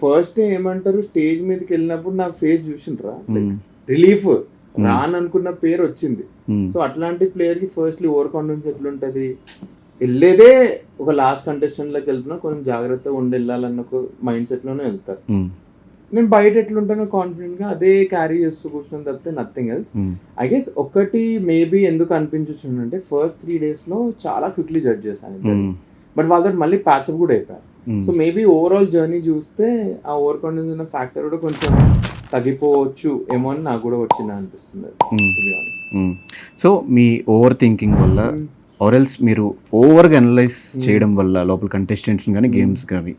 First ఏమంటారు, stage మీదకి వెళ్ళినప్పుడు నా ఫేస్ చూసిండ్రా, రిలీఫ్ రాననుకున్న పేరు వచ్చింది. సో అట్లాంటి ప్లేయర్ కి ఫస్ట్లీ ఓవర్ కాన్ఫిడెన్స్ ఎట్లుంటది, వెళ్ళేదే ఒక లాస్ట్ కంటెస్టెంట్ లోకి వెళ్తున్నా కొంచెం జాగ్రత్తగా ఉండి వెళ్ళాలన్న ఒక మైండ్ సెట్ లోనే వెళ్తారు. నేను బయట ఎట్లుంటానో కాన్ఫిడెంట్ గా అదే క్యారీ చేస్తూ కూర్చొని తప్పితే నథింగ్ ఎల్స్. ఐ గెస్ ఒకటి మేబీ ఎందుకు అనిపించచ్చు అంటే ఫస్ట్ 3 days లో చాలా క్విక్లీ జడ్జ్ చేశాను, బట్ వాళ్ళతో మళ్ళీ ప్యాచప్ కూడా అయిపోయారు. సో మేబీ ఓవరాల్ జర్నీ చూస్తే ఆ ఓవర్ కాన్ఫిడెన్స్ అన్న ఫ్యాక్టర్ కూడా కొంచెం తగ్గిపోవచ్చు ఏమో అని నాకు కూడా వచ్చింది అనిపిస్తుంది. సో మీ ఓవర్ థింకింగ్ వల్ల ఆర్ఎల్స్ మీరు ఓవర్గా అనలైజ్ చేయడం వల్ల లోపల కంటెస్టెంట్స్ కానీ గేమ్స్ కానీ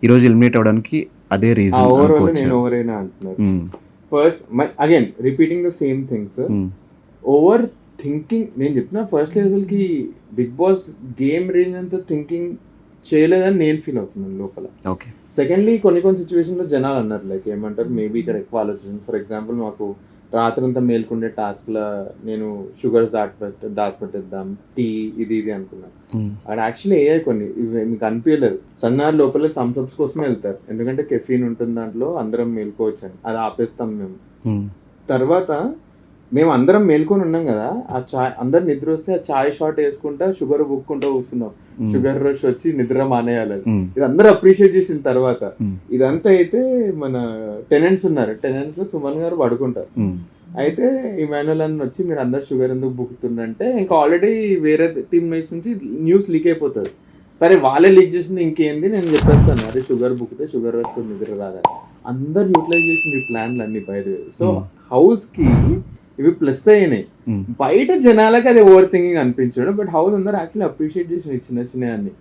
ఈరోజు ఎలిమినేట్ అవడానికి అదే రీజన్ నేను ఓవర్ అయినా అంటున్నారు. First again repeating the same things, over thinking. నేను చెప్పిన ఫస్ట్ అసలుకి బిగ్ బాస్ గేమ్ రేంజ్ అంతా థింకింగ్ చేయలేదని నేను ఫీల్ అవుతున్నాను లోపల. ఓకే. సెకండ్లీ కొన్ని సిచ్యువేషన్లో జనాలు అన్నారు లైక్ ఏమంటారు, మేబీ ఇక్కడ ఎక్కువ ఆలోచించాను. ఫర్ ఎగ్జాంపుల్ మాకు రాత్రంతా మేల్కొండే టాస్క్లో నేను షుగర్స్ దాచిపెట్టేద్దాం, టీ ఇది అనుకున్నాను. అక్కడ యాక్చువల్లీ ఏ కొన్ని మీకు అనిపించలేదు. సన్నార్ లోపల థమ్స్అప్స్ కోసమే వెళ్తారు, ఎందుకంటే కెఫీన్ ఉంటుంది దాంట్లో, అందరం మేల్కోవచ్చు అని. అది ఆపేస్తాం మేము. తర్వాత మేము అందరం మేల్కొని ఉన్నాం కదా, ఆ చాయ్ అందరు నిద్ర వస్తే ఆ చాయ్ షాట్ వేసుకుంటా షుగర్ బుక్కుంటూ కూర్చున్నాం. షుగర్ రష్ వచ్చి నిద్ర మానేయాలని ఇది అందరూ అప్రిషియేట్ చేసిన తర్వాత. ఇదంతా అయితే మన టెనెంట్స్ ఉన్నారు, టెనెంట్స్ లో సుమన్ గారు పడుకుంటారు. అయితే ఇమాన్యుల్ అని వచ్చి మీరు అందరు షుగర్ ఎందుకు బుక్కుతుందంటే ఇంకా ఆల్రెడీ వేరే టీమ్ మేట్స్ నుంచి న్యూస్ లీక్ అయిపోతుంది. సరే వాళ్ళే లీక్ చేసింది ఇంకేంది, నేను చెప్పేస్తాను అరే షుగర్ బుక్కితే షుగర్ వస్తుంది నిద్ర రాదని. అందరు యూటిలైజ్ చేసింది ఈ ప్లాన్లు అన్ని by the way. So house కి ఇవి ప్లస్ అయినాయి. బయట జనాలకి అది ఓవర్ థింకింగ్ అనిపించాడు, బట్ హౌస్ అందరు యాక్చువల్లీ అప్రిషియేట్ చేసిన చిన్న చిన్న అన్ని.